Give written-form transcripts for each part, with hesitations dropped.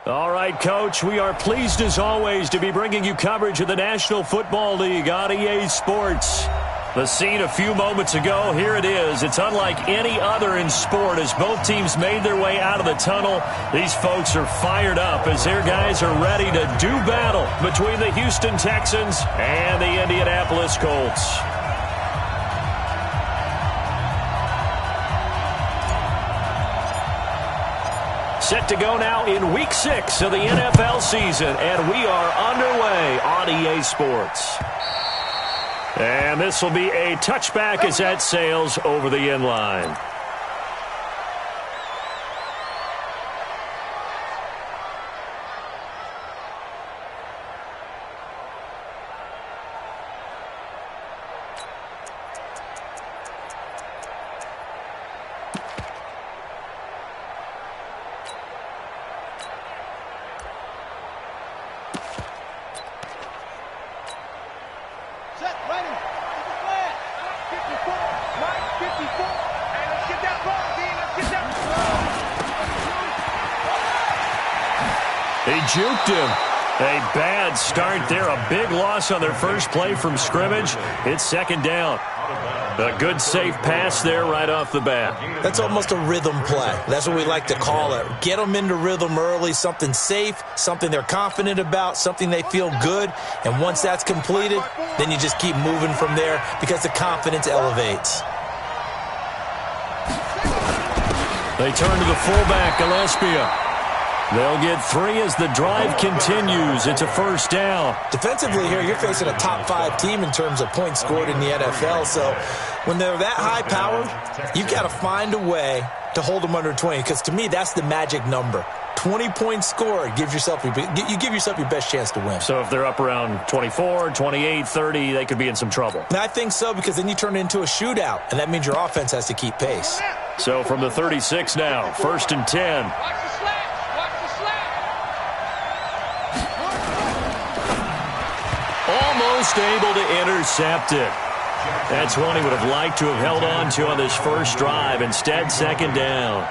All right, Coach, we are pleased as always to be bringing you coverage of the National Football League on EA Sports. The scene a few moments ago, here it is. It's unlike any other in sport as both teams made their way out of the tunnel. These folks are fired up as their guys are ready to do battle between the Houston Texans and the Indianapolis Colts. Set to go now in Week 6 of the NFL season, and we are underway on EA Sports. And this will be a touchback as that sails over the end line. He juked him. A bad start there. A big loss on their first play from scrimmage. It's second down. A good safe pass there right off the bat. That's almost a rhythm play. That's what we like to call it. Get them into rhythm early, something safe, something they're confident about, something they feel good. And once that's completed, then you just keep moving from there because the confidence elevates. They turn to the fullback, Gillespie. They'll get 3 as the drive continues. It's a first down. Defensively here, you're facing a top-5 team in terms of points scored in the NFL. So when they're that high-powered, you've got to find a way to hold them under 20. Because to me, that's the magic number. 20 points scored, you give yourself your best chance to win. So if they're up around 24, 28, 30, they could be in some trouble. And I think so, because then you turn it into a shootout, and that means your offense has to keep pace. So from the 36 now, 1st and 10. Almost able to intercept it. That's one he would have liked to have held on to on this first drive. Instead, second down.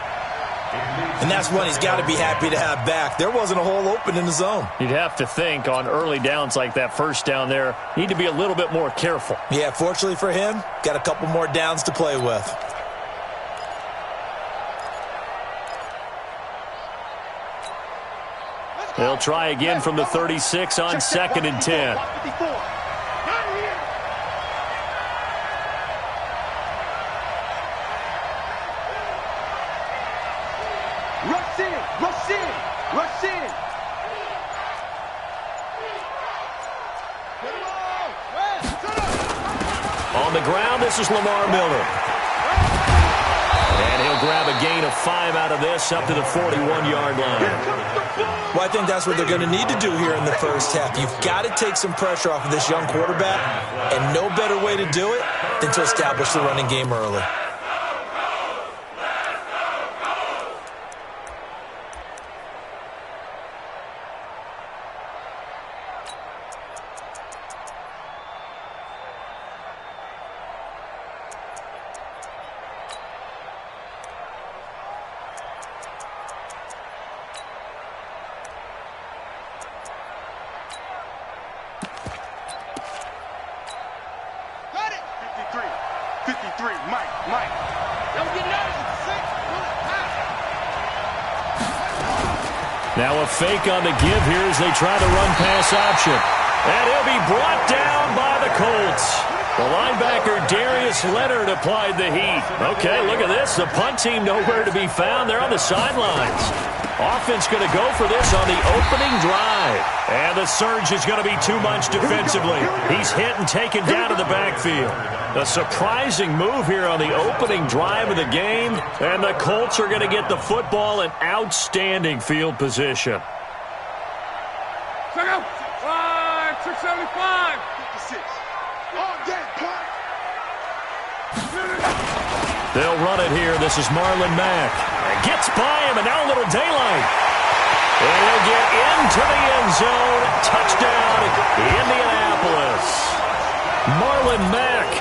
And that's one he's got to be happy to have back. There wasn't a hole open in the zone. You'd have to think on early downs like that first down there, need to be a little bit more careful. Yeah, fortunately for him, got a couple more downs to play with. They'll try again from the 36 on 2nd and 10. Rush in. On the ground, this is Lamar Miller. And he'll grab a gain of 5 out of this up to the 41-yard line. Well, I think that's what they're going to need to do here in the first half. You've got to take some pressure off of this young quarterback, and no better way to do it than to establish the running game early. Now a fake on the give here as they try to run pass option. And he'll be brought down by the Colts. The linebacker Darius Leonard applied the heat. Okay, look at this. The punt team nowhere to be found. They're on the sidelines. Offense going to go for this on the opening drive. And the surge is going to be too much defensively. He's hit and taken down to the backfield. A surprising move here on the opening drive of the game. And the Colts are going to get the football in outstanding field position. Check out. 675. 56. They'll run it here. This is Marlon Mack. Gets by him, and now a little daylight. And he'll get into the end zone. Touchdown, Indianapolis. Marlon Mack,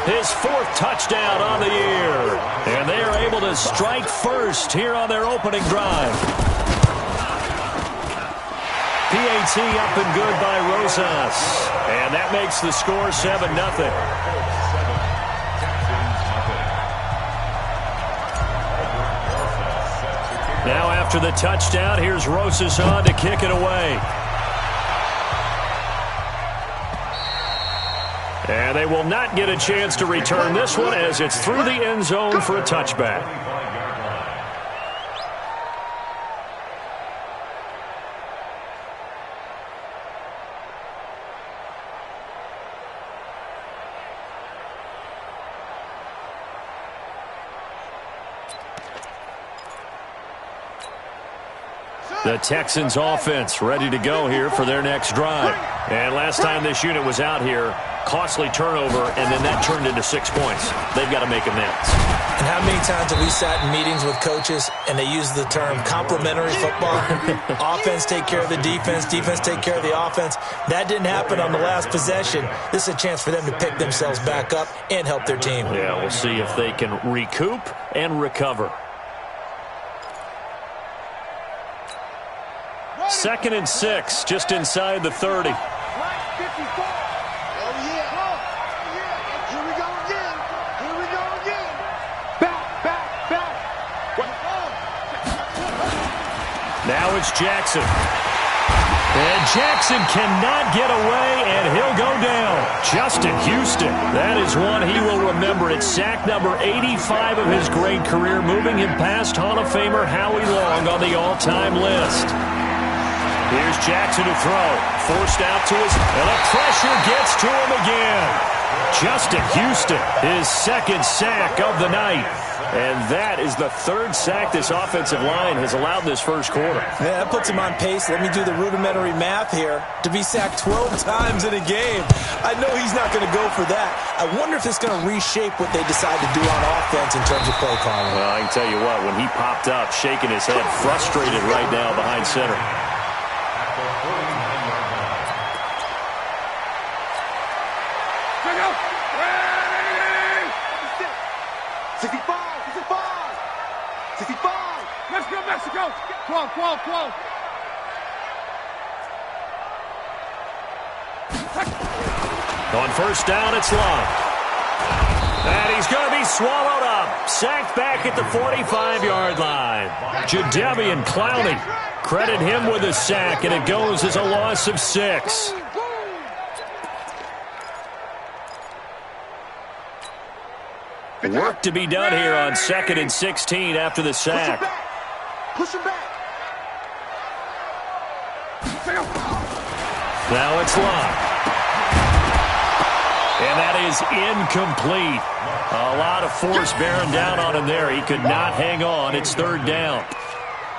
his 4th touchdown on the year. And they are able to strike first here on their opening drive. PAT up and good by Rosas. And that makes the score 7-0. Now after the touchdown, here's Rosas on to kick it away. And they will not get a chance to return this one as it's through the end zone for a touchback. The Texans offense ready to go here for their next drive. And last time this unit was out here, costly turnover, and then that turned into 6 points. They've got to make amends. And how many times have we sat in meetings with coaches and they use the term complementary football? Offense take care of the defense, defense take care of the offense. That didn't happen on the last possession. This is a chance for them to pick themselves back up and help their team. Yeah, we'll see if they can recoup and recover. 2nd and 6, just inside the 30. Now it's Jackson. And Jackson cannot get away, and he'll go down. Justin Houston. That is one he will remember. It's sack number 85 of his great career, moving him past Hall of Famer Howie Long on the all-time list. Here's Jackson to throw. Forced out to his, and the pressure gets to him again. Justin Houston, his 2nd sack of the night. And that is the 3rd sack this offensive line has allowed in this first quarter. Yeah, that puts him on pace. Let me do the rudimentary math here. To be sacked 12 times in a game. I know he's not going to go for that. I wonder if it's going to reshape what they decide to do on offense in terms of play calling. Well, I can tell you what, when he popped up, shaking his head, frustrated right now behind center. On first down, it's Long. And he's going to be swallowed up. Sacked back at the 45-yard line. Jadeveon Clowney. Credit him with a sack, and it goes as a loss of 6. Work to be done here on 2nd and 16 after the sack. Push him back. Now it's Long. And that is incomplete. A lot of force bearing down on him there. He could not hang on. It's 3rd down.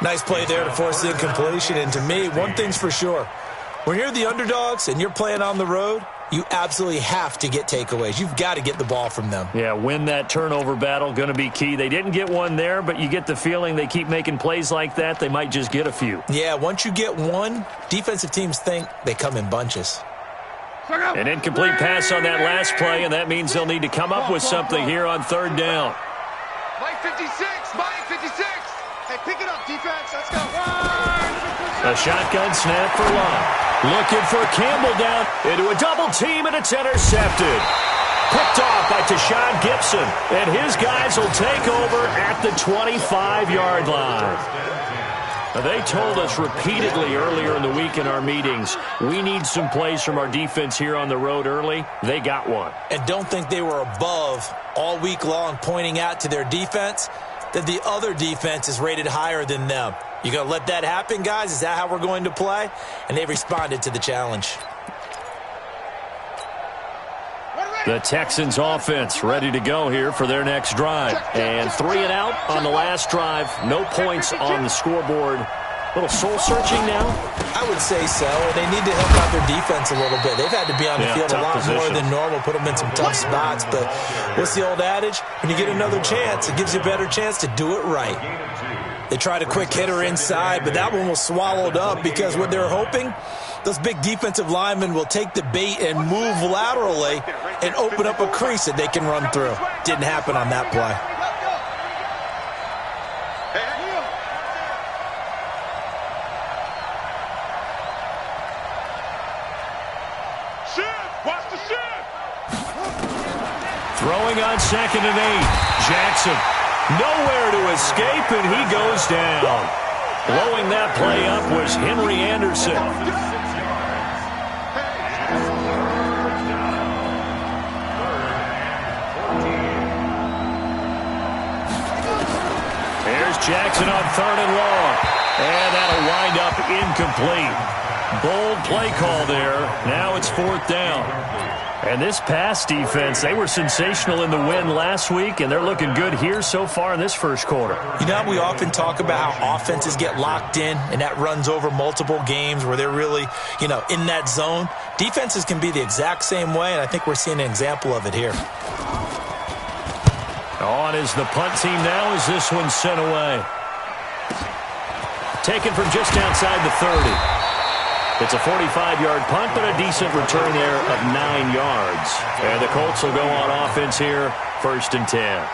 Nice play there to force the incompletion. And to me, one thing's for sure. When you're the underdogs and you're playing on the road, you absolutely have to get takeaways. You've got to get the ball from them. Yeah, win that turnover battle, going to be key. They didn't get one there, but you get the feeling they keep making plays like that, they might just get a few. Yeah, once you get one, defensive teams think they come in bunches. An incomplete pass on that last play, and that means they'll need to come up with something here on 3rd down. Mike 56, Mike 56. Hey, pick it up, defense. Let's go. A shotgun snap for Long. Looking for Campbell down into a double team, and it's intercepted. Picked off by Tashawn Gibson, and his guys will take over at the 25-yard line. Now, they told us repeatedly earlier in the week in our meetings, we need some plays from our defense here on the road early. They got one. And don't think they were above all week long, pointing out to their defense that the other defense is rated higher than them. You going to let that happen, guys? Is that how we're going to play? And they responded to the challenge. The Texans offense ready to go here for their next drive. And 3 and out on the last drive. No points on the scoreboard. A little soul-searching now? I would say so. And they need to help out their defense a little bit. They've had to be on the field a lot more than normal, put them in some tough spots. But what's the old adage? When you get another chance, it gives you a better chance to do it right. They tried a quick hitter inside, but that one was swallowed up because what they're hoping, those big defensive linemen will take the bait and move laterally and open up a crease that they can run through. Didn't happen on that play. Watch the shift. Throwing on 2nd and 8. Jackson nowhere to escape, and he goes down. Blowing that play up was Henry Anderson. There's Jackson on 3rd and long. And that'll wind up incomplete. Bold play call there. Now it's 4th down. And this pass defense, they were sensational in the win last week, and they're looking good here so far in this first quarter. You know, we often talk about how offenses get locked in, and that runs over multiple games where they're really, in that zone. Defenses can be the exact same way, and I think we're seeing an example of it here. On is the punt team now as this one's sent away. Taken from just outside the 30. It's a 45-yard punt, but a decent return there of 9 yards. And the Colts will go on offense here, 1st and 10.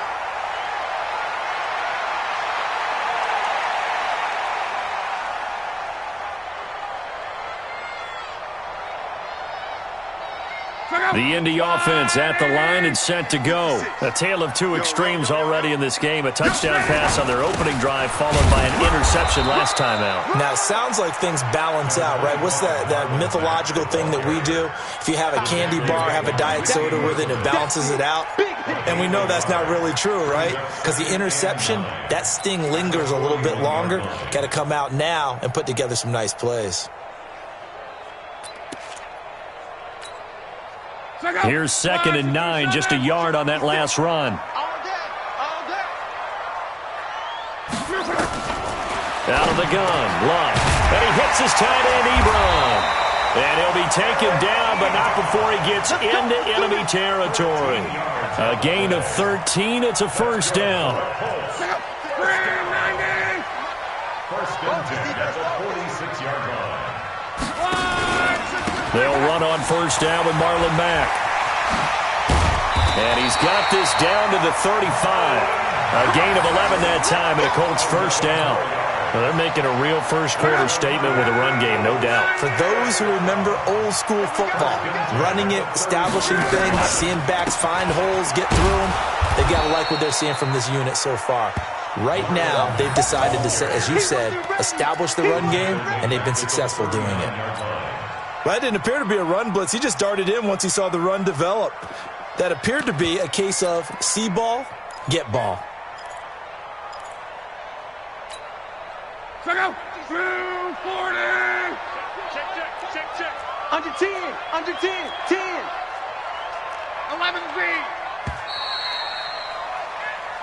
The Indy offense at the line and set to go. A tale of two extremes already in this game. A touchdown pass on their opening drive followed by an interception last time out. Now, it sounds like things balance out, right? What's that mythological thing that we do? If you have a candy bar, have a diet soda with it, it balances it out. And we know that's not really true, right? Because the interception, that sting lingers a little bit longer. Got to come out now and put together some nice plays. Here's 2nd and 9, just a yard on that last run. Out of the gun, Luck. And he hits his tight end, Ebron. And he'll be taken down, but not before he gets into enemy territory. A gain of 13, it's a 1st down. First and 10 at the 46-yard line. They'll run on 1st down with Marlon Mack. And he's got this down to the 35. A gain of 11 that time, and a Colts 1st down. Well, they're making a real first-quarter statement with a run game, no doubt. For those who remember old-school football, running it, establishing things, seeing backs find holes, get through them, they've got to like what they're seeing from this unit so far. Right now, they've decided to, as you said, establish the run game, and they've been successful doing it. Well, that didn't appear to be a run blitz. He just darted in once he saw the run develop. That appeared to be a case of see ball, get ball. Check out. 240. Check. Under 10. Under 10. 10. 11 feet.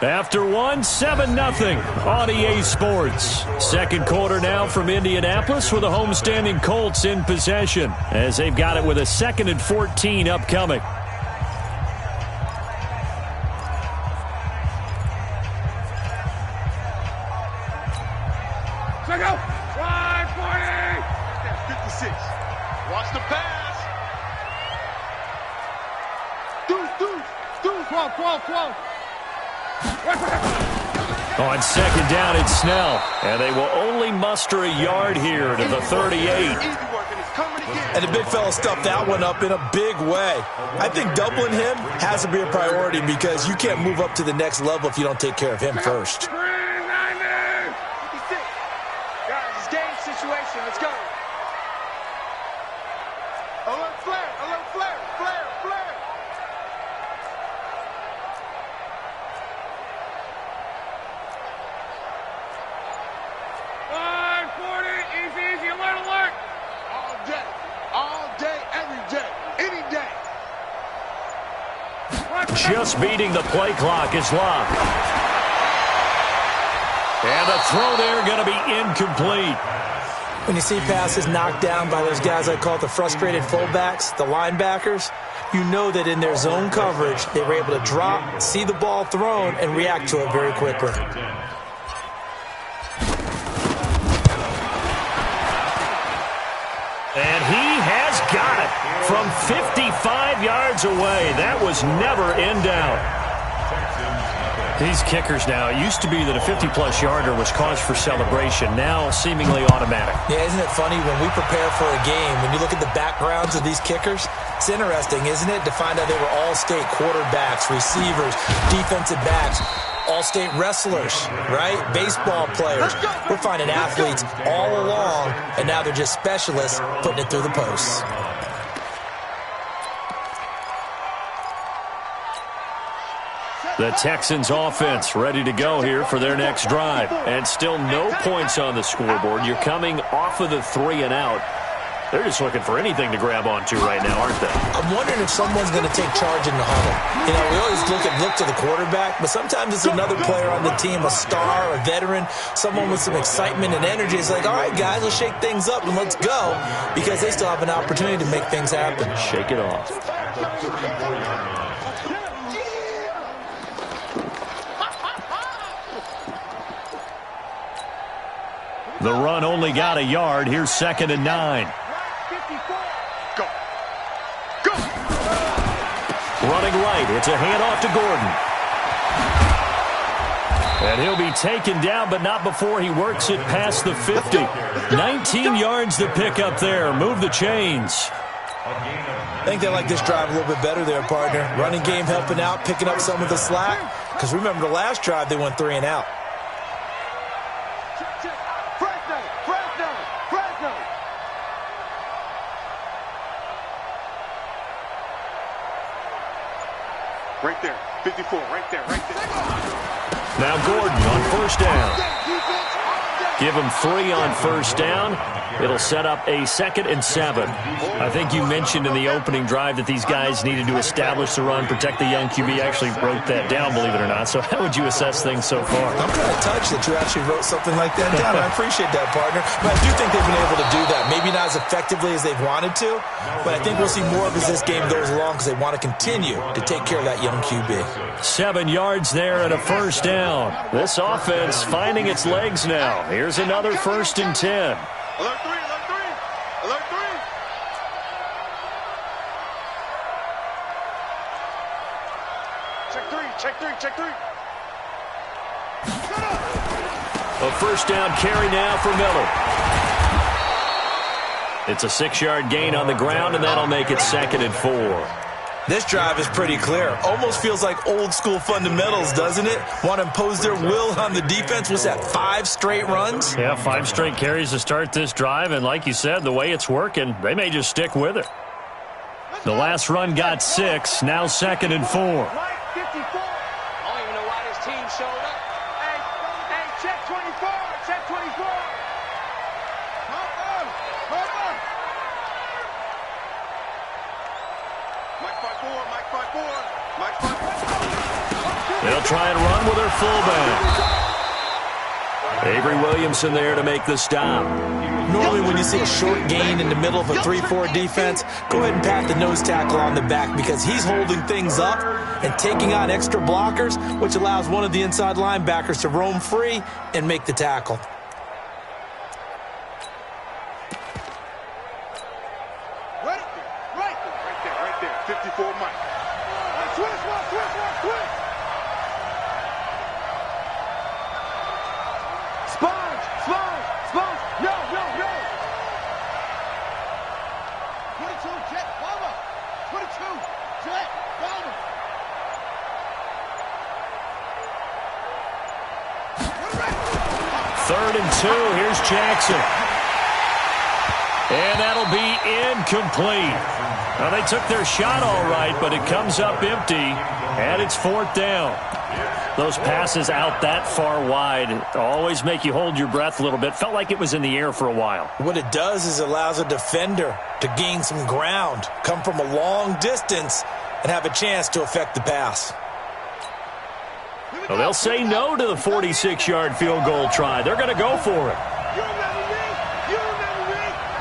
After one, 7-0 on EA Sports. Second quarter now from Indianapolis with the homestanding Colts in possession as they've got it with a 2nd and 14 upcoming. Check out. 540. That's 56. Watch the pass. Deuce. 12. On 2nd down, it's Snell. And they will only muster a yard here to the 38. And the big fella stuffed that one up in a big way. I think doubling him has to be a priority because you can't move up to the next level if you don't take care of him first. 390. 56. Guys, it's game situation. Let's go. Alert flare. 540, easy, alert. All day, every day, any day. Just beating the play clock is Locke. And the throw there going to be incomplete. When you see passes knocked down by those guys I call the frustrated fullbacks, the linebackers, you know that in their zone coverage, they were able to drop, see the ball thrown, and react to it very quickly. And he has got it from 55 yards away. That was never in doubt. These kickers now, it used to be that a 50-plus yarder was cause for celebration. Now, seemingly automatic. Yeah, isn't it funny when we prepare for a game, when you look at the backgrounds of these kickers, it's interesting, isn't it, to find out they were all-state quarterbacks, receivers, defensive backs, all-state wrestlers, right? Baseball players. We're finding athletes all along, and now they're just specialists putting it through the posts. The Texans offense ready to go here for their next drive. And still no points on the scoreboard. You're coming off of the 3 and out. They're just looking for anything to grab onto right now, aren't they? I'm wondering if someone's going to take charge in the huddle. You know, we always look to the quarterback, but sometimes it's another player on the team, a star, a veteran, someone with some excitement and energy. It's like, all right, guys, let's shake things up and let's go, because they still have an opportunity to make things happen. Shake it off. The run only got a yard. Here's 2nd and 9. Go. Go. Running right. It's a handoff to Gordon. And he'll be taken down, but not before he works it past the 50. 19 yards to pick up there. Move the chains. I think they like this drive a little bit better there, partner. Running game helping out, picking up some of the slack. Because remember, the last drive, they went 3 and out. Right there. 54. Right there. Right there. Now Gordon on 1st down. Give him 3 on 1st down. It'll set up a 2nd and 7. I think you mentioned in the opening drive that these guys needed to establish the run, protect the young QB. I actually wrote that down, believe it or not. So how would you assess things so far? I'm kind of touched that you actually wrote something like that down. I appreciate that, partner. But I do think they've been able to do that. Maybe not as effectively as they've wanted to, but I think we'll see more of as this game goes along because they want to continue to take care of that young QB. 7 yards there and a 1st down. This offense finding its legs now. Here's another 1st and 10. Alert 3. Alert 3. Alert 3. Check 3. Check 3. Check 3. A 1st down carry now for Miller. It's a 6-yard gain on the ground, and that'll make it 2nd and 4. This drive is pretty clear. Almost feels like old school fundamentals, doesn't it? Want to impose their will on the defense. Was that 5 straight runs? Yeah, 5 straight carries to start this drive, and like you said, the way it's working, they may just stick with it. The last run got 6, now 2nd and 4. I don't even know why this team showed up. Hey, check 24. Check 24. They'll try and run with their fullback. Avery Williamson there to make the stop. Normally when you see a short gain in the middle of a 3-4 defense, go ahead and pat the nose tackle on the back because he's holding things up and taking on extra blockers, which allows one of the inside linebackers to roam free and make the tackle. Right there. 54 Mike. Switch. Sponge. No. 22, Jet, Bomber. 22, Jet, Bomber. Third and 2, here's Jackson. And that'll be incomplete. Now, they took their shot all right, but it comes up empty, and it's 4th down. Those passes out that far wide always make you hold your breath a little bit. Felt like it was in the air for a while. What it does is it allows a defender to gain some ground, come from a long distance, and have a chance to affect the pass. Well, they'll say no to the 46-yard field goal try. They're going to go for it. You remember me?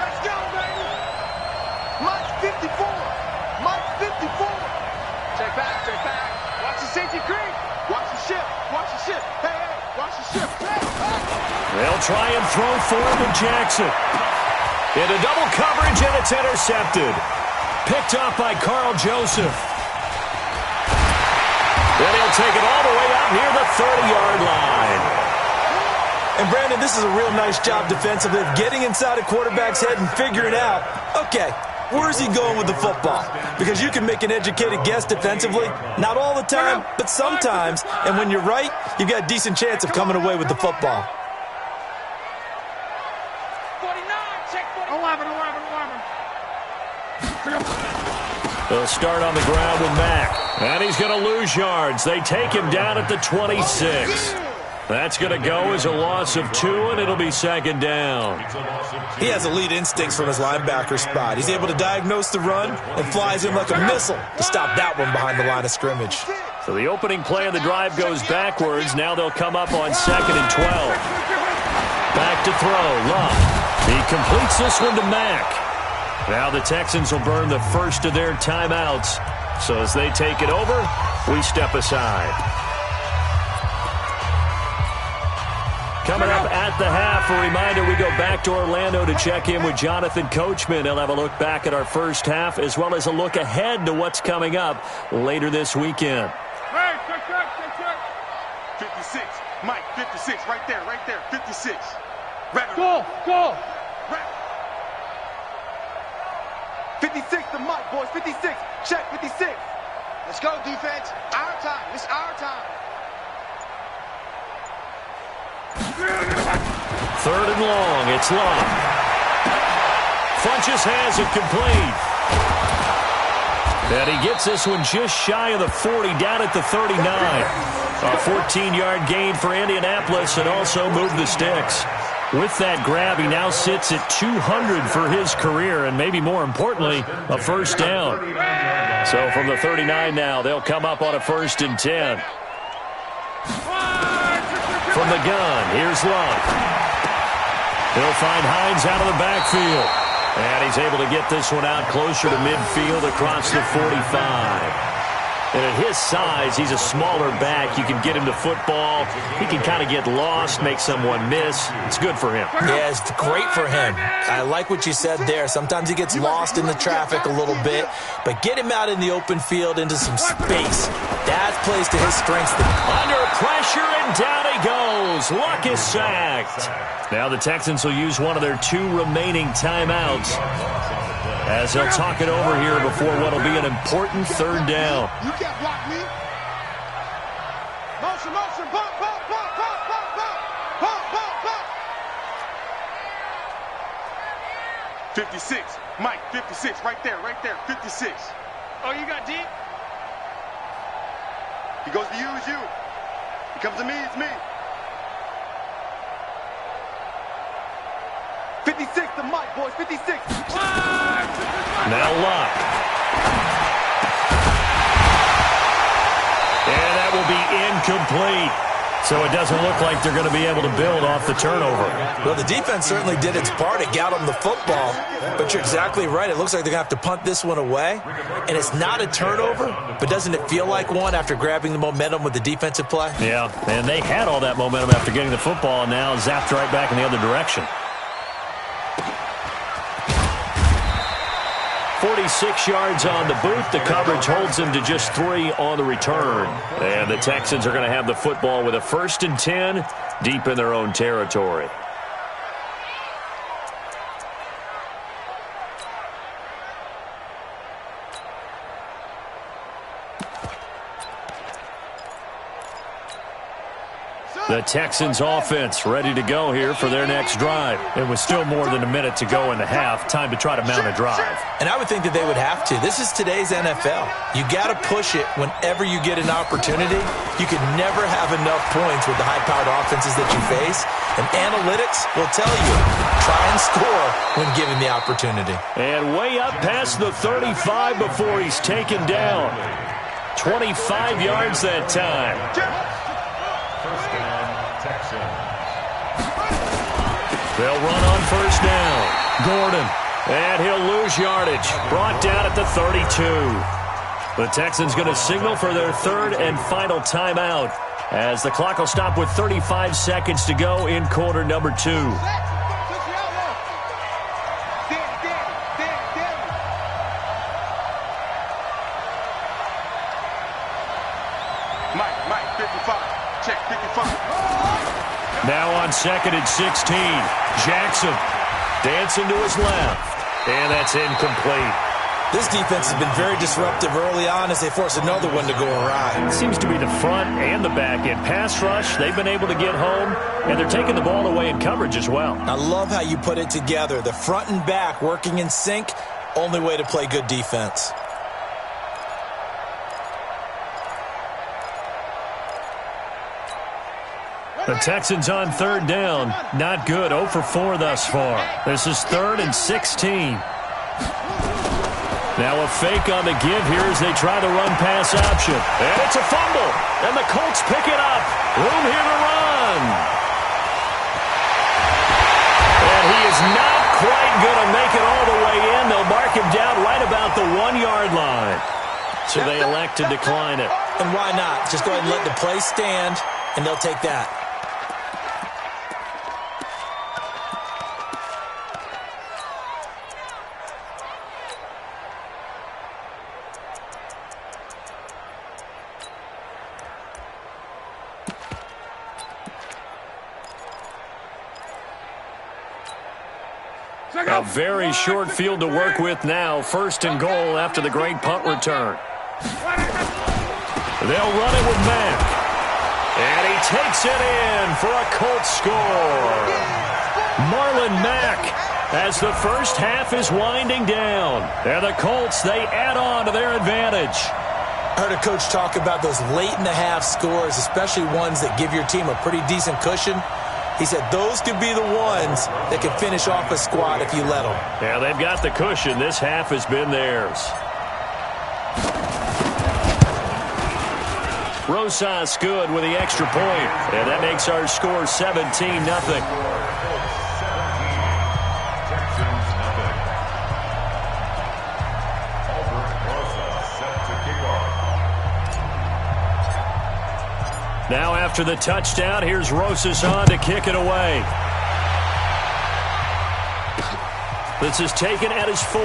Let's go, baby. Mike 54. Check back. Watch the safety creep. Watch the ship. Hey, watch the ship. Hey. They'll try and throw forward to Jackson. Into double coverage, and it's intercepted. Picked off by Carl Joseph. Then he'll take it all the way out near the 30-yard line. And, Brandon, this is a real nice job defensively of getting inside a quarterback's head and figuring out, okay, where is he going with the football? Because you can make an educated guess defensively, not all the time, but sometimes. And when you're right, you've got a decent chance of coming away with the football. 49, check 49. 11. They'll start on the ground with Mack. And he's going to lose yards. They take him down at the 26. That's going to go as a loss of 2, and it'll be second down. He has elite instincts from his linebacker spot. He's able to diagnose the run and flies in like a missile to stop that one behind the line of scrimmage. So the opening play of the drive goes backwards. Now they'll come up on 2nd and 12. Back to throw. Love. He completes this one to Mack. Now the Texans will burn the first of their timeouts. So as they take it over, we step aside. Coming up at the half, a reminder, we go back to Orlando to check in with Jonathan Coachman. He'll have a look back at our first half as well as a look ahead to what's coming up later this weekend. Hey, check. 56, Mike, 56, right there, 56. Go. 56 to Mike, boys, 56, check 56. Let's go, defense. Our time. It's our time. 3rd and long. It's Long. Funches has it complete. And he gets this one just shy of the 40, down at the 39. A 14-yard gain for Indianapolis and also moved the sticks. With that grab, he now sits at 200 for his career, and maybe more importantly, a first down. So from the 39 now, they'll come up on a 1st and 10. From the gun, here's Love. He'll find Hines out of the backfield. And he's able to get this one out closer to midfield across the 45. And at his size, he's a smaller back. You can get him to football. He can kind of get lost, make someone miss. It's good for him. Yeah, it's great for him. I like what you said there. Sometimes he gets lost in the traffic a little bit, but get him out in the open field into some space. That plays to his strengths. Under pressure, and down he goes. Luck is sacked. Now the Texans will use one of their 2 remaining timeouts as they'll talk it over here before what will be an important 3rd down. You can't block me. Motion. Pump. 56, Mike, 56, right there, 56. Oh, you got deep? He goes to you, it's you. He comes to me, it's me. 56 to Mike, boys, 56. Now Luck. And that will be incomplete. So it doesn't look like they're going to be able to build off the turnover. Well, the defense certainly did its part. It got them the football. But you're exactly right. It looks like they're going to have to punt this one away. And it's not a turnover, but doesn't it feel like one after grabbing the momentum with the defensive play? Yeah, and they had all that momentum after getting the football and now zapped right back in the other direction. 46 yards on the boot. The coverage holds him to just 3 on the return. And the Texans are going to have the football with a 1st and 10 deep in their own territory. The Texans offense ready to go here for their next drive. It was still more than a minute to go in the half. Time to try to mount a drive. And I would think that they would have to. This is today's NFL. You got to push it whenever you get an opportunity. You can never have enough points with the high-powered offenses that you face. And analytics will tell you, try and score when given the opportunity. And way up past the 35 before he's taken down. 25 yards that time. They'll run on 1st down. Gordon. And he'll lose yardage. Brought down at the 32. The Texans going to signal for their 3rd and final timeout as the clock will stop with 35 seconds to go in quarter number 2. Now on 2nd and 16. Jackson dancing to his left. And that's incomplete. This defense has been very disruptive early on as they force another one to go awry. It seems to be the front and the back end. Pass rush, they've been able to get home, and they're taking the ball away in coverage as well. I love how you put it together. The front and back working in sync, only way to play good defense. The Texans on 3rd down. Not good. 0 for 4 thus far. This is 3rd and 16. Now a fake on the give here as they try the run-pass option. And it's a fumble. And the Colts pick it up. Room here to run. And he is not quite going to make it all the way in. They'll mark him down right about the 1-yard line. So they elect to decline it. And why not? Just go ahead and let the play stand, and they'll take that. A very short field to work with now. 1st and goal after the great punt return. They'll run it with Mack. And he takes it in for a Colts score. Marlon Mack as the first half is winding down. And the Colts, they add on to their advantage. I heard a coach talk about those late-in-the-half scores, especially ones that give your team a pretty decent cushion. He said those could be the ones that can finish off a squad if you let them. Yeah, they've got the cushion. This half has been theirs. Rosas good with the extra point. And that makes our score 17-0. Now after the touchdown, here's Rosas on to kick it away. This is taken at his 4.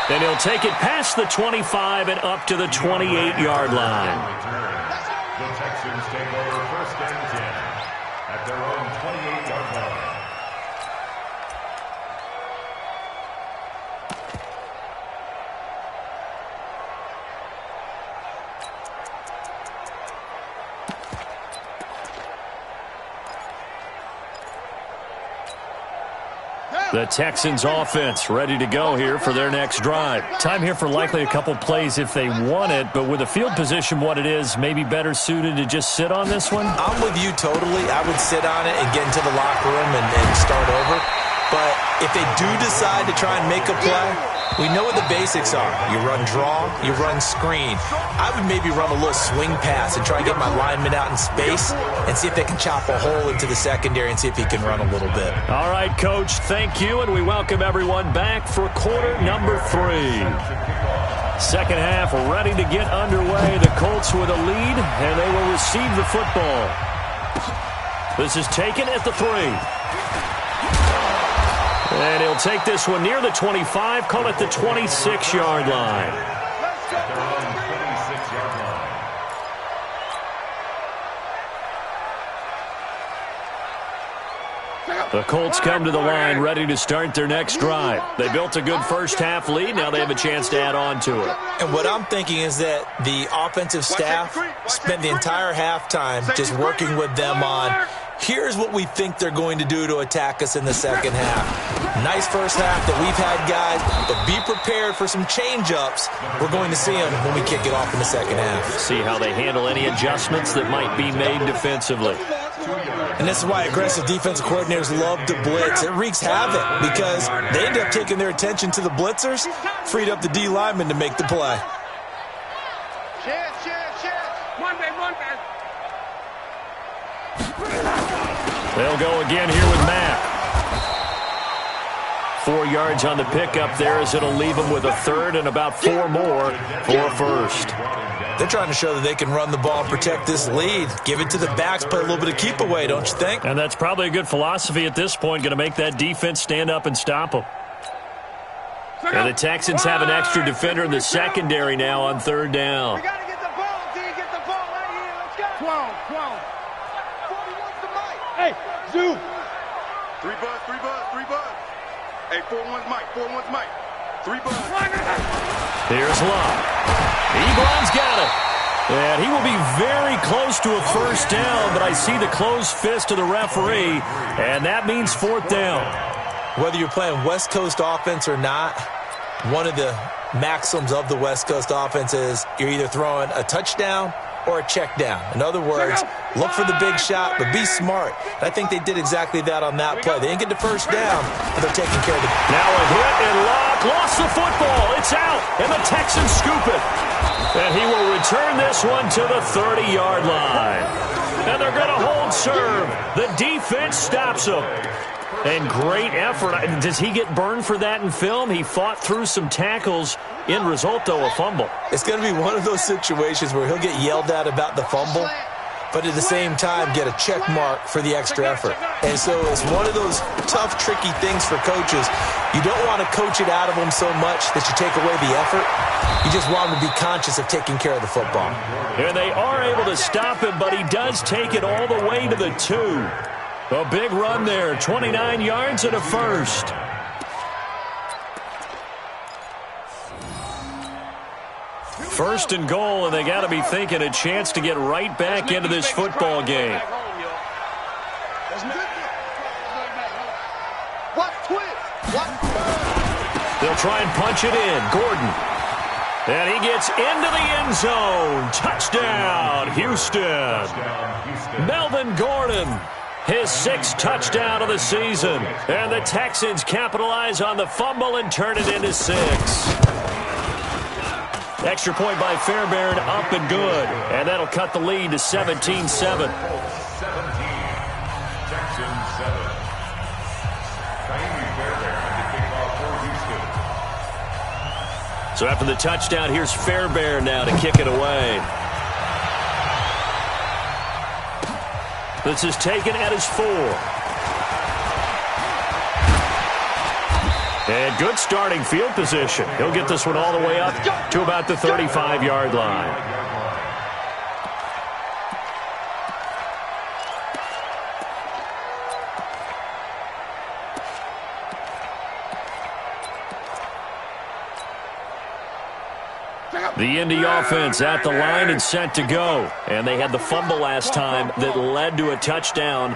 Then he'll take it past the 25 and up to the 28-yard line. The Texans take over 1st and 10 at their own 28-yard line. The Texans offense ready to go here for their next drive. Time here for likely a couple plays if they want it, but with the field position what it is, maybe better suited to just sit on this one? I'm with you totally. I would sit on it and get into the locker room and start over. But if they do decide to try and make a play, we know what the basics are. You run draw, you run screen. I would maybe run a little swing pass and try and get my lineman out in space and see if they can chop a hole into the secondary and see if he can run a little bit. All right, Coach, thank you, and we welcome everyone back for quarter number 3. Second half ready to get underway. The Colts with a lead, and they will receive the football. This is taken at the 3. And he'll take this one near the 25, call it the 26-yard line. The Colts come to the line ready to start their next drive. They built a good first-half lead. Now they have a chance to add on to it. And what I'm thinking is that the offensive staff spent the entire halftime just working with them on, here's what we think they're going to do to attack us in the second half. Nice first half that we've had, guys, but be prepared for some change-ups. We're going to see them when we kick it off in the second half. See how they handle any adjustments that might be made defensively. And this is why aggressive defensive coordinators love to blitz. It wreaks havoc because they end up taking their attention to the blitzers, freed up the D lineman to make the play. They'll go again here with Mack. 4 yards on the pickup there as it'll leave them with a third and about 4 more for a first. They're trying to show that they can run the ball and protect this lead. Give it to the backs, play a little bit of keep away, don't you think? And that's probably a good philosophy at this point, going to make that defense stand up and stop them. And the Texans have an extra defender in the secondary now on 3rd down. We got to get the ball, D. Get the ball right here. Let's go. 12. Hey, Zoo. 3 buzz, 3 buzz, 3 buzz. Hey, 4-1's Mike, 4-1's Mike. 3 buzz. Here's Love. Ebron's got it. And he will be very close to a first down, but I see the closed fist of the referee, and that means 4th down. Whether you're playing West Coast offense or not, one of the maxims of the West Coast offense is you're either throwing a touchdown or a check down. In other words, look for the big shot, but be smart. And I think they did exactly that on that play. They didn't get the first down, but they're taking care of it. Now a hit and Locke lost the football. It's out, and the Texans scoop it. And he will return this one to the 30-yard line. And they're going to hold serve. The defense stops him. And great effort. Does he get burned for that in film? He fought through some tackles. End result, though, a fumble. It's going to be one of those situations where he'll get yelled at about the fumble, but at the same time get a check mark for the extra effort. And so it's one of those tough, tricky things for coaches. You don't want to coach it out of them so much that you take away the effort. You just want them to be conscious of taking care of the football. And they are able to stop him, but he does take it all the way to the 2. A big run there, 29 yards and a first. First and goal, and they got to be thinking a chance to get right back into this football game. They'll try and punch it in. Gordon. And he gets into the end zone. Touchdown, Houston. Melvin Gordon, his 6th touchdown of the season. And the Texans capitalize on the fumble and turn it into 6. Extra point by Fairbairn, up and good. And that'll cut the lead to 17-7. 17, Texans 7. So after the touchdown, here's Fairbairn now to kick it away. This is taken at his 4. And good starting field position. He'll get this one all the way up to about the 35-yard line. The Indy offense at the line and set to go. And they had the fumble last time that led to a touchdown.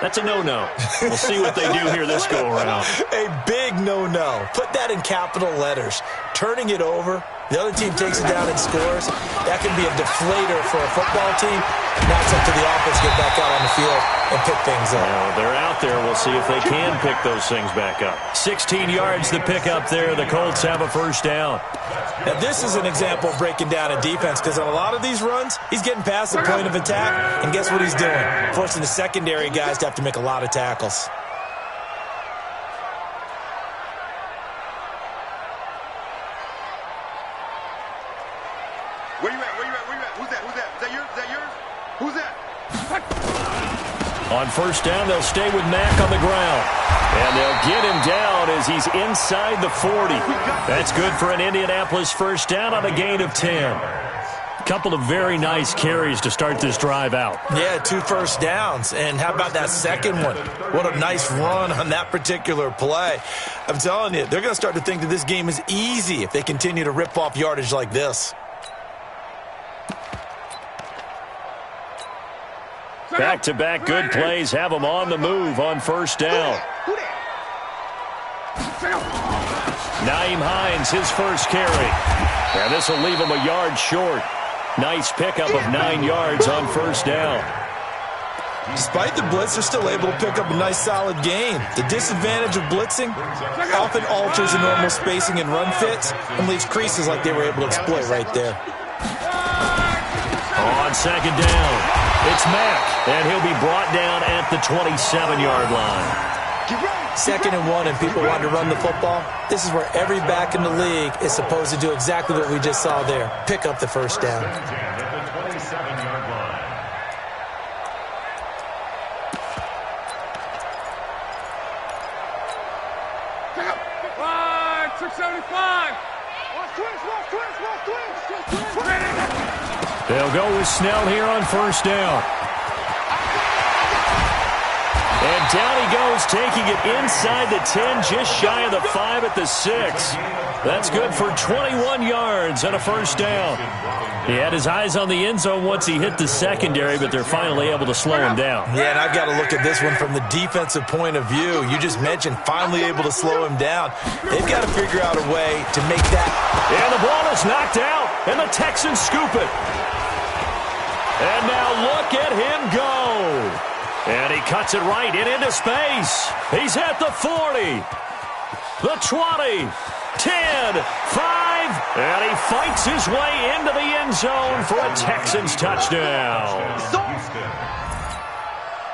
That's a no-no. We'll see what they do here this go-around. A big no-no. Put that in capital letters. Turning it over, the other team takes it down and scores. That can be a deflator for a football team. Now it's up to the offense to get back out on the field and pick things up. Well, they're out there. We'll see if they can pick those things back up. 16 yards to pick up there. The Colts have a first down. Now, this is an example of breaking down a defense because on a lot of these runs, he's getting past the point of attack, and guess what he's doing? Forcing the secondary guys to have to make a lot of tackles. Where you at? Where you at? Where you at? Who's that? Who's that? Is that yours? Is that yours? Who's that? On first down, they'll stay with Mack on the ground. And they'll get him down as he's inside the 40. That's good for an Indianapolis first down on a gain of 10. Couple of very nice carries to start this drive out. Yeah, 2 first downs. And how about that second one? What a nice run on that particular play. I'm telling you, they're going to start to think that this game is easy if they continue to rip off yardage like this. Back-to-back good plays have them on the move on first down. Nyheim Hines, his first carry. And this will leave him a yard short. Nice pickup of 9 yards on first down. Despite the blitz, they're still able to pick up a nice solid gain. The disadvantage of blitzing often alters the normal spacing and run fits and leaves creases like they were able to exploit right there. On second down, it's Mack, and he'll be brought down at the 27-yard line. 2nd and 1, and people want to run the football. This is where every back in the league is supposed to do exactly what we just saw there. Pick up the first down. At the 27-yard line. 675. They'll go with Snell here on first down. And down he goes, taking it inside the 10, just shy of the 5 at the 6. That's good for 21 yards and a first down. He had his eyes on the end zone once he hit the secondary, but they're finally able to slow him down. Yeah, and I've got to look at this one from the defensive point of view. You just mentioned finally able to slow him down. They've got to figure out a way to make that. And the ball is knocked out, and the Texans scoop it. And now look at him go. And he cuts it right into space. He's at the 40, the 20, 10, 5, and he fights his way into the end zone for a Texans touchdown.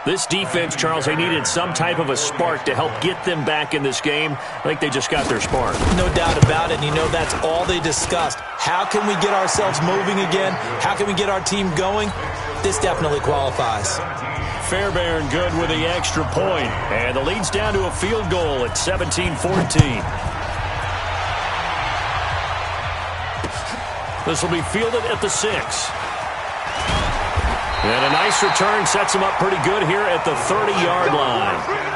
This defense, Charles, they needed some type of a spark to help get them back in this game. I think they just got their spark. No doubt about it, and you know that's all they discussed. How can we get ourselves moving again? How can we get our team going? This definitely qualifies. Fairbairn good with the extra point, and the lead's down to a field goal at 17-14. This will be fielded at the 6. And a nice return sets him up pretty good here at the 30-yard line.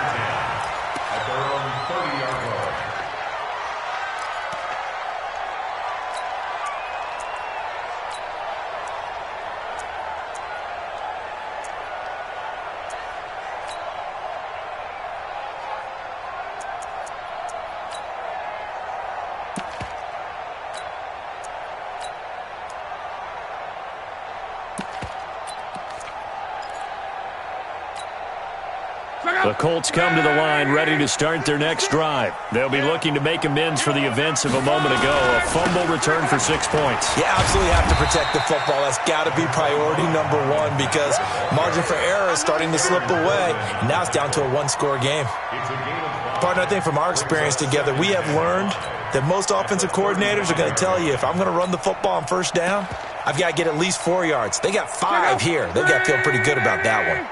The Colts come to the line ready to start their next drive. They'll be looking to make amends for the events of a moment ago. A fumble return for 6 points. You absolutely have to protect the football. That's got to be priority number one because margin for error is starting to slip away. And now it's down to a one-score game. Partner, I think from our experience together, we have learned that most offensive coordinators are going to tell you if I'm going to run the football on first down, I've got to get at least 4 yards. They got 5 here. They've got to feel pretty good about that one.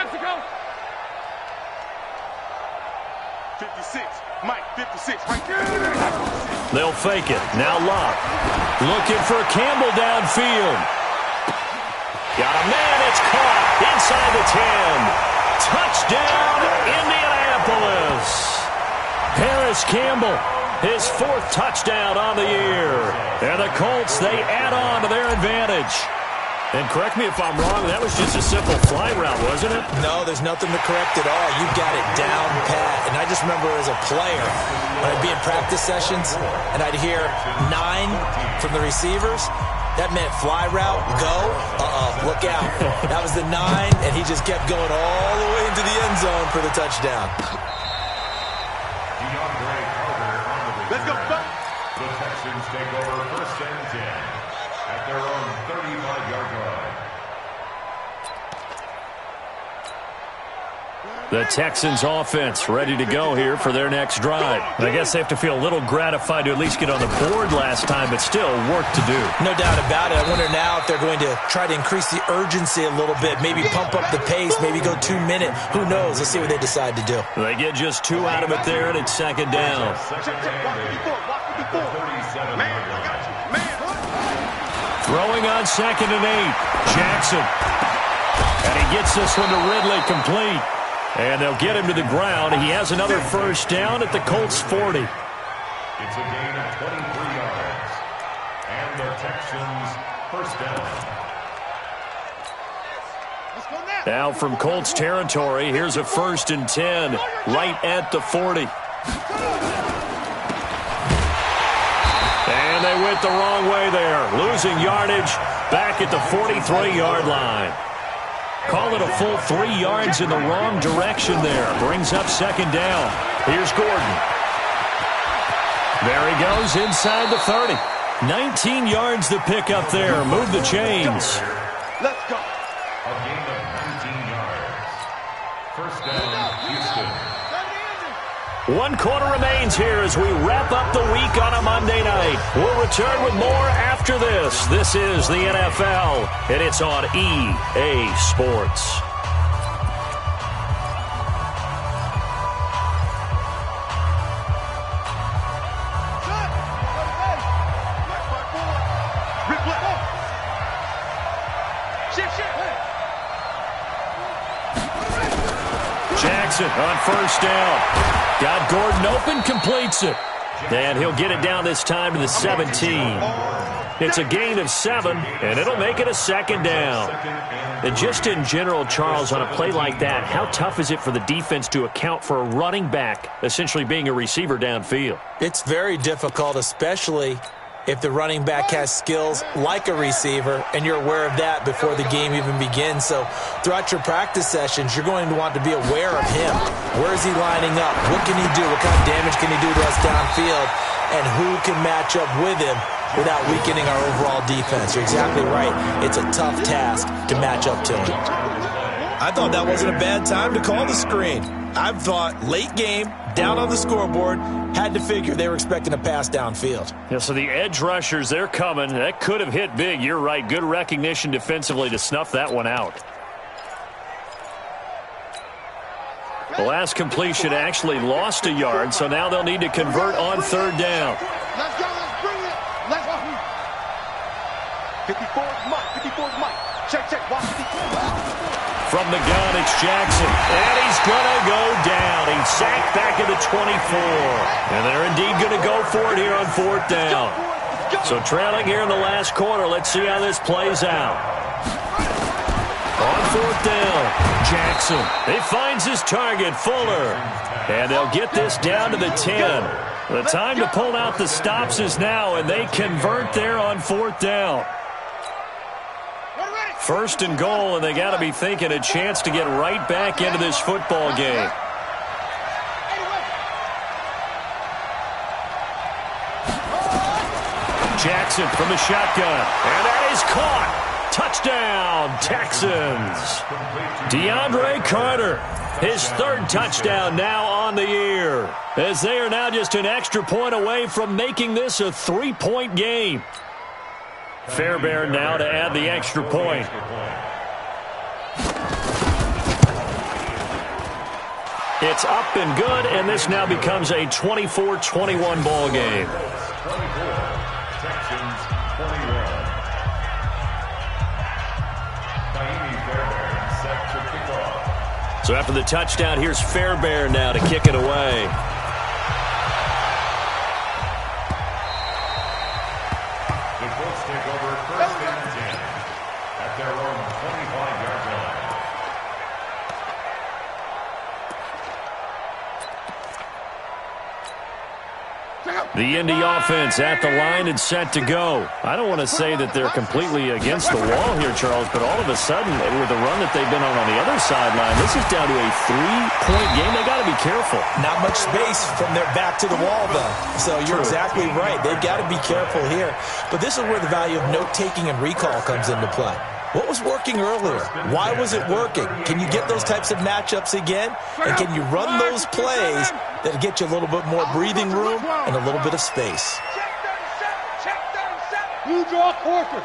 Mexico. 56. Mike, 56. Right there. They'll fake it. Now Locke. Looking for Campbell downfield. Got a man. It's caught inside the 10. Touchdown, Indianapolis. Harris Campbell, his 4th touchdown on the year. And the Colts, they add on to their advantage. And correct me if I'm wrong, that was just a simple fly route, wasn't it? No, there's nothing to correct at all. You got it down pat. And I just remember as a player, when I'd be in practice sessions, and I'd hear 9 from the receivers, that meant fly route, go, look out. That was the 9, and he just kept going all the way into the end zone for the touchdown. Let's go. The Texans take over 1st and 10 at their own 35-yard line. The Texans offense ready to go here for their next drive. I guess they have to feel a little gratified to at least get on the board last time, but still work to do. No doubt about it. I wonder now if they're going to try to increase the urgency a little bit, maybe pump up the pace, maybe go 2 minute. Who knows? Let's see what they decide to do. They get just 2 out of it there, and it's 2nd down. Throwing on 2nd and 8. Jackson. And he gets this one to Ridley complete. And they'll get him to the ground. He has another first down at the Colts 40. It's a gain of 23 yards. And the Texans first down. Now from Colts territory, here's a 1st and 10 right at the 40. And they went the wrong way there. Losing yardage back at the 43-yard line. Call it a full 3 yards in the wrong direction there. Brings up 2nd down. Here's Gordon. There he goes inside the 30. 19 yards to pick up there. Move the chains. Let's go. A gain of 19 yards. First down, Houston. 1 quarter remains here as we wrap up the week on a Monday night. We'll return with more after this. This is the NFL, and it's on EA Sports. Jackson on first down. Got Gordon open, completes it. And he'll get it down this time to the 17. It's a gain of 7, and it'll make it a second down. And just in general, Charles, on a play like that, how tough is it for the defense to account for a running back essentially being a receiver downfield? It's very difficult, especially if the running back has skills like a receiver, and you're aware of that before the game even begins. So throughout your practice sessions, you're going to want to be aware of him. Where is he lining up? What can he do? What kind of damage can he do to us downfield? And who can match up with him without weakening our overall defense? You're exactly right. It's a tough task to match up to him. I thought that wasn't a bad time to call the screen. I thought late game, down on the scoreboard, had to figure they were expecting a pass downfield. Yeah, so the edge rushers, they're coming. That could have hit big. You're right. Good recognition defensively to snuff that one out. The last completion actually lost a yard, so now they'll need to convert on third down. Let's go. Let's bring it. Let's go. 54's Mike. 54's Mike. Check. Watch 54. From the gun, it's Jackson. And he's going to go down. He's sacked back at the 24. And they're indeed going to go for it here on fourth down. So trailing here in the last quarter. Let's see how this plays out. On fourth down, Jackson. He finds his target, Fuller. And they'll get this down to the 10. The time to pull out the stops is now, and they convert there on fourth down. First and goal, and they got to be thinking a chance to get right back into this football game. Jackson from the shotgun, and that is caught. Touchdown, Texans. DeAndre Carter, his third touchdown now on the year, as they are now just an extra point away from making this a 3-point game. Fairbairn now to add the extra point. It's up and good, and this now becomes a 24-21 ball game. Texans 21. Set to kick off. So after the touchdown, here's Fairbairn now to kick it away. The Colts take over first and 10 at their own 25-yard line. The Indy offense at the line and set to go. I don't want to say that they're completely against the wall here, Charles, but all of a sudden, with the run that they've been on the other sideline, this is down to a 3-point game. They got to be careful. Not much space from their back to the wall, though. So you're exactly right. They've got to be careful here. But this is where the value of note-taking and recall comes into play. What was working earlier? Why was it working? Can you get those types of matchups again? And can you run those plays that get you a little bit more breathing room and a little bit of space? You draw quarter.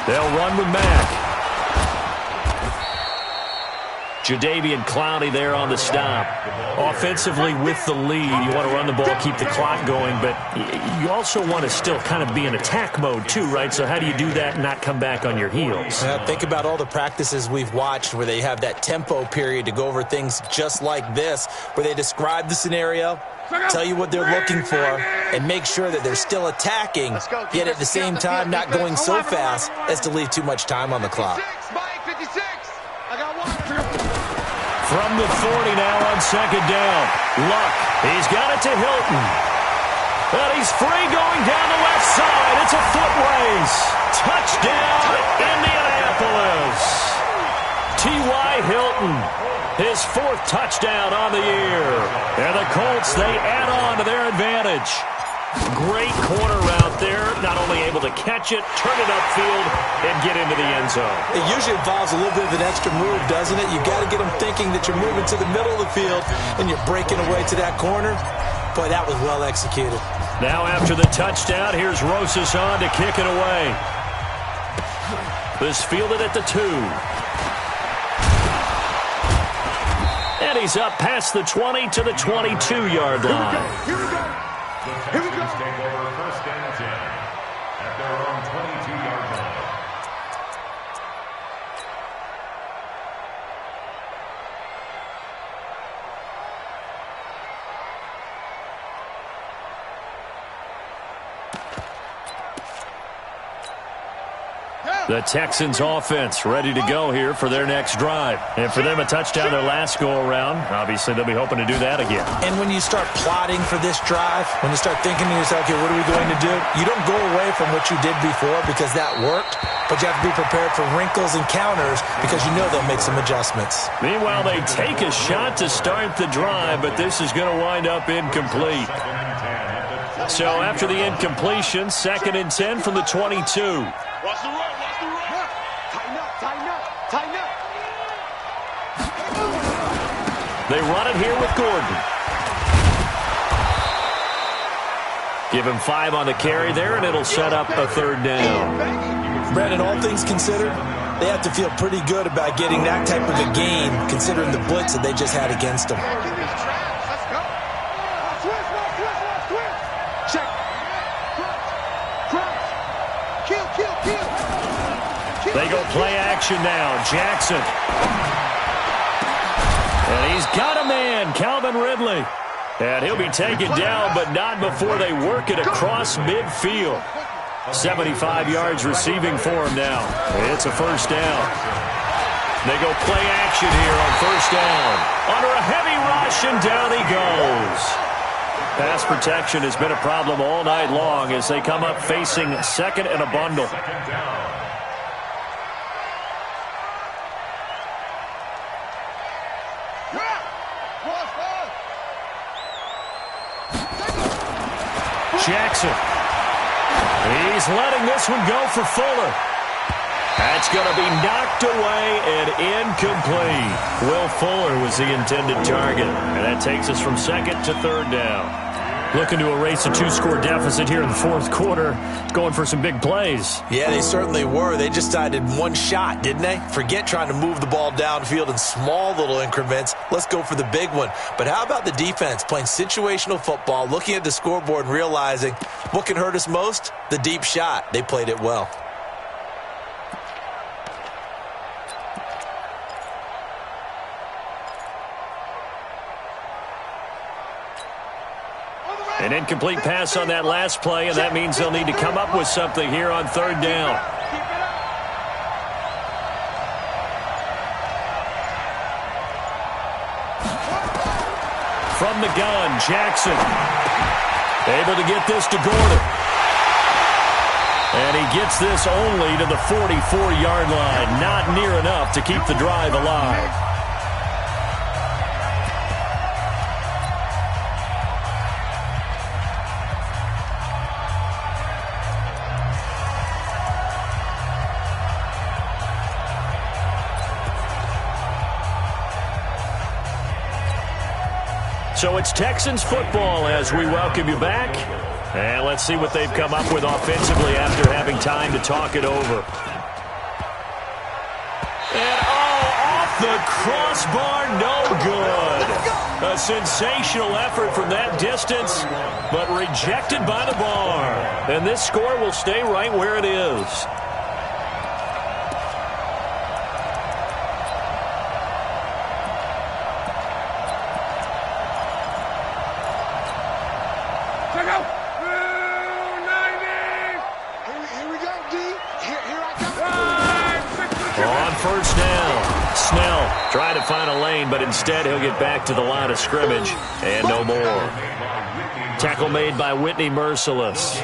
They'll run with Mack. Jadeveon Clowney there on the stop. Offensively with the lead, you want to run the ball, keep the clock going, but you also want to still kind of be in attack mode too, right? So how do you do that and not come back on your heels? Think about all the practices we've watched where they have that tempo period to go over things just like this, where they describe the scenario, tell you what they're looking for, and make sure that they're still attacking, yet at the same time not going so fast as to leave too much time on the clock. From the 40 now on second down. Luck, he's got it to Hilton. But he's free going down the left side. It's a foot race. Touchdown, Indianapolis. T.Y. Hilton, his fourth touchdown on the year. And the Colts, they add on to their advantage. Great corner route there. Not only able to catch it, turn it upfield, and get into the end zone. It usually involves a little bit of an extra move, doesn't it? You got to get them thinking that you're moving to the middle of the field and you're breaking away to that corner. Boy, that was well executed. Now after the touchdown, here's Rosas on to kick it away. This fielded at the 2. And he's up past the 20 to the 22-yard line. The Texans take over first and 10 at their own 22-yard line. The Texans offense ready to go here for their next drive. And for them, a touchdown their last go-around. Obviously, they'll be hoping to do that again. And when you start plotting for this drive, when you start thinking to yourself, okay, what are we going to do? You don't go away from what you did before because that worked, but you have to be prepared for wrinkles and counters because you know they'll make some adjustments. Meanwhile, they take a shot to start the drive, but this is going to wind up incomplete. So after the incompletion, 2nd and 10 from the 22. Watch the run, watch the run. Tighten up, tighten up, tighten up. They run it here with Gordon. Give him 5 on the carry there, and it'll set up a 3rd down. Brandon, all things considered, they have to feel pretty good about getting that type of a game considering the blitz that they just had against them. They go play action now. Jackson. And he's got a man, Calvin Ridley. And he'll be taken down, but not before they work it across midfield. 75 yards receiving for him now. It's a 1st down. They go play action here on 1st down. Under a heavy rush, and down he goes. Pass protection has been a problem all night long as they come up facing 2nd and a bundle. Jackson. He's letting this one go for Fuller. That's going to be knocked away and incomplete. Will Fuller was the intended target. And that takes us from 2nd to 3rd down. Looking to erase a 2-score deficit here in the 4th quarter. Going for some big plays. Yeah, they certainly were. They just decided one shot, didn't they? Forget trying to move the ball downfield in small little increments. Let's go for the big one. But how about the defense playing situational football, looking at the scoreboard and realizing what can hurt us most? The deep shot. They played it well. An incomplete pass on that last play, and that means they'll need to come up with something here on 3rd down. From the gun, Jackson. Able to get this to Gordon. And he gets this only to the 44-yard line. Not near enough to keep the drive alive. So it's Texans football as we welcome you back. And let's see what they've come up with offensively after having time to talk it over. And off the crossbar, no good. A sensational effort from that distance, but rejected by the bar. And this score will stay right where it is. Trying to find a lane, but instead he'll get back to the line of scrimmage, and no more. Tackle made by Whitney Merciless.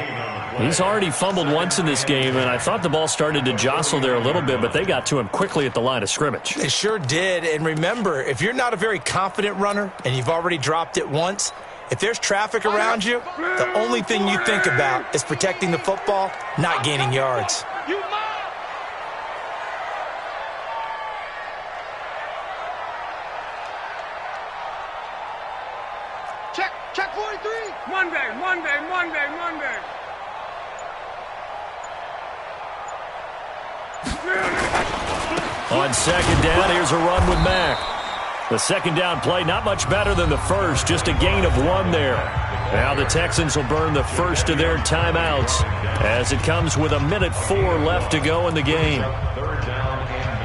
He's already fumbled once in this game, and I thought the ball started to jostle there a little bit, but they got to him quickly at the line of scrimmage. It sure did, and remember, if you're not a very confident runner and you've already dropped it once, if there's traffic around you, the only thing you think about is protecting the football, not gaining yards. Check 43. Monday. On 2nd down, here's a run with Mack. The 2nd down play, not much better than the first, just a gain of 1 there. Now the Texans will burn the first of their timeouts as it comes with 1:04 left to go in the game. 3rd down and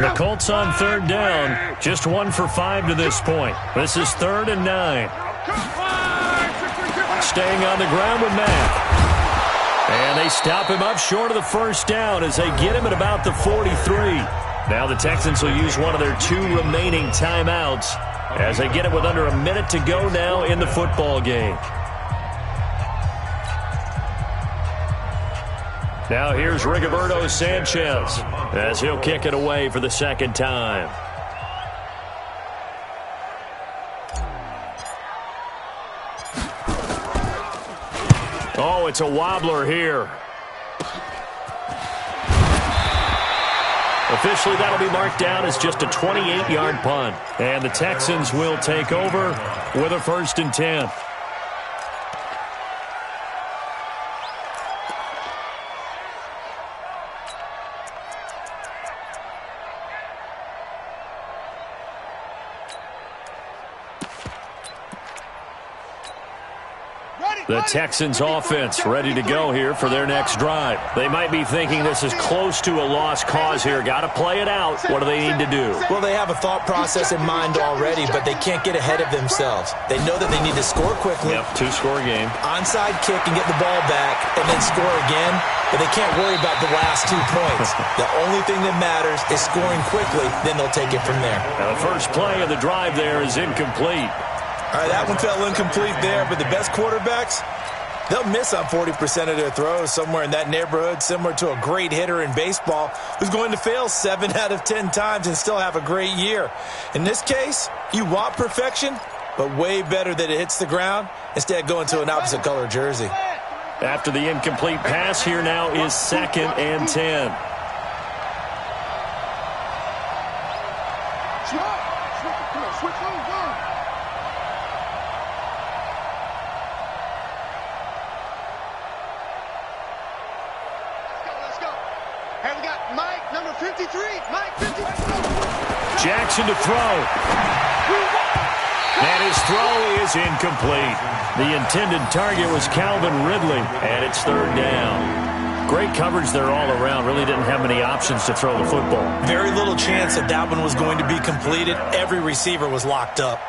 9. The Colts on third down, just 1 for 5 to this point. This is 3rd and 9. Staying on the ground with Mack. And they stop him up short of the first down as they get him at about the 43. Now the Texans will use one of their 2 remaining timeouts as they get it with under a minute to go now in the football game. Now here's Rigoberto Sanchez as he'll kick it away for the second time. Oh, it's a wobbler here. Officially, that'll be marked down as just a 28-yard punt. And the Texans will take over with a 1st and 10. The Texans offense ready to go here for their next drive. They might be thinking this is close to a lost cause here. Got to play it out. What do they need to do? Well, they have a thought process in mind already, but they can't get ahead of themselves. They know that they need to score quickly. Yep, 2-score game. Onside kick and get the ball back and then score again, but they can't worry about the last 2 points. The only thing that matters is scoring quickly, then they'll take it from there. Now, the first play of the drive there is incomplete. All right, that one fell incomplete there, but the best quarterbacks, they'll miss on 40% of their throws somewhere in that neighborhood, similar to a great hitter in baseball who's going to fail 7 out of 10 times and still have a great year. In this case, you want perfection, but way better that it hits the ground instead of going to an opposite color jersey. After the incomplete pass, here now is 2nd and 10. Jackson to throw. And his throw is incomplete. The intended target was Calvin Ridley, and it's 3rd down. Great coverage there all around. Really didn't have many options to throw the football. Very little chance that that one was going to be completed. Every receiver was locked up.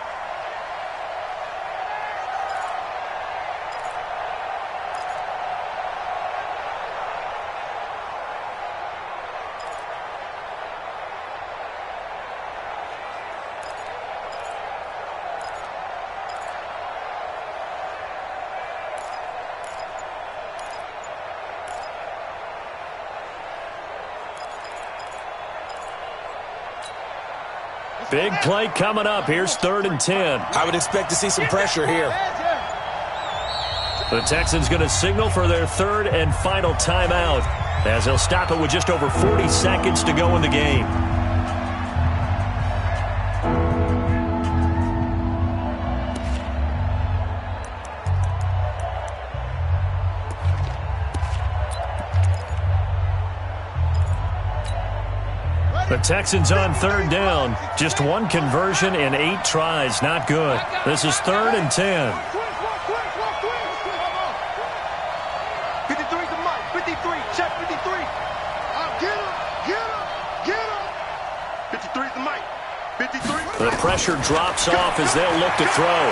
Big play coming up. Here's 3rd and 10. I would expect to see some pressure here. The Texans going to signal for their 3rd and final timeout as they'll stop it with just over 40 seconds to go in the game. The Texans on 3rd down. Just 1 conversion in 8 tries. Not good. This is 3rd and 10. 53 to Mike. 53. Check 53. Get him. 53 to Mike. 53. The pressure drops off as they'll look to throw.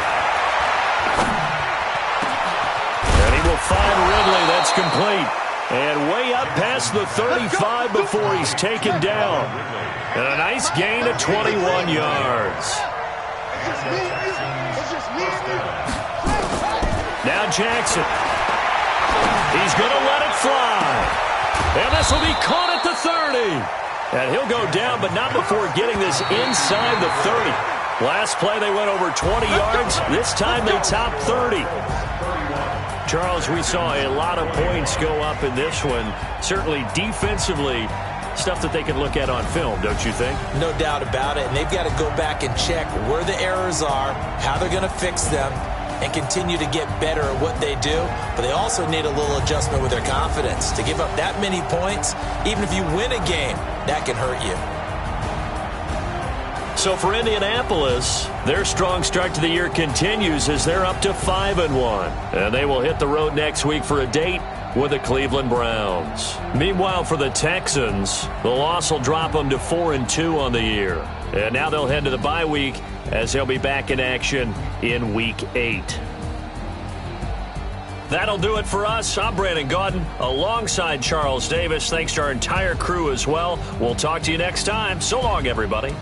And he will find Ridley. That's complete. And way up past the 35 before he's taken down. And a nice gain of 21 yards. Now Jackson. He's going to let it fly. And this will be caught at the 30. And he'll go down, but not before getting this inside the 30. Last play, they went over 20 yards. This time, they topped 30. Charles, we saw a lot of points go up in this one. Certainly defensively, stuff that they can look at on film, don't you think? No doubt about it. And they've got to go back and check where the errors are, how they're going to fix them, and continue to get better at what they do. But they also need a little adjustment with their confidence. To give up that many points, even if you win a game, that can hurt you. So for Indianapolis, their strong start to the year continues as they're up to 5-1. And they will hit the road next week for a date with the Cleveland Browns. Meanwhile, for the Texans, the loss will drop them to 4-2 on the year. And now they'll head to the bye week as they'll be back in action in Week 8. That'll do it for us. I'm Brandon Gaudin alongside Charles Davis. Thanks to our entire crew as well. We'll talk to you next time. So long, everybody.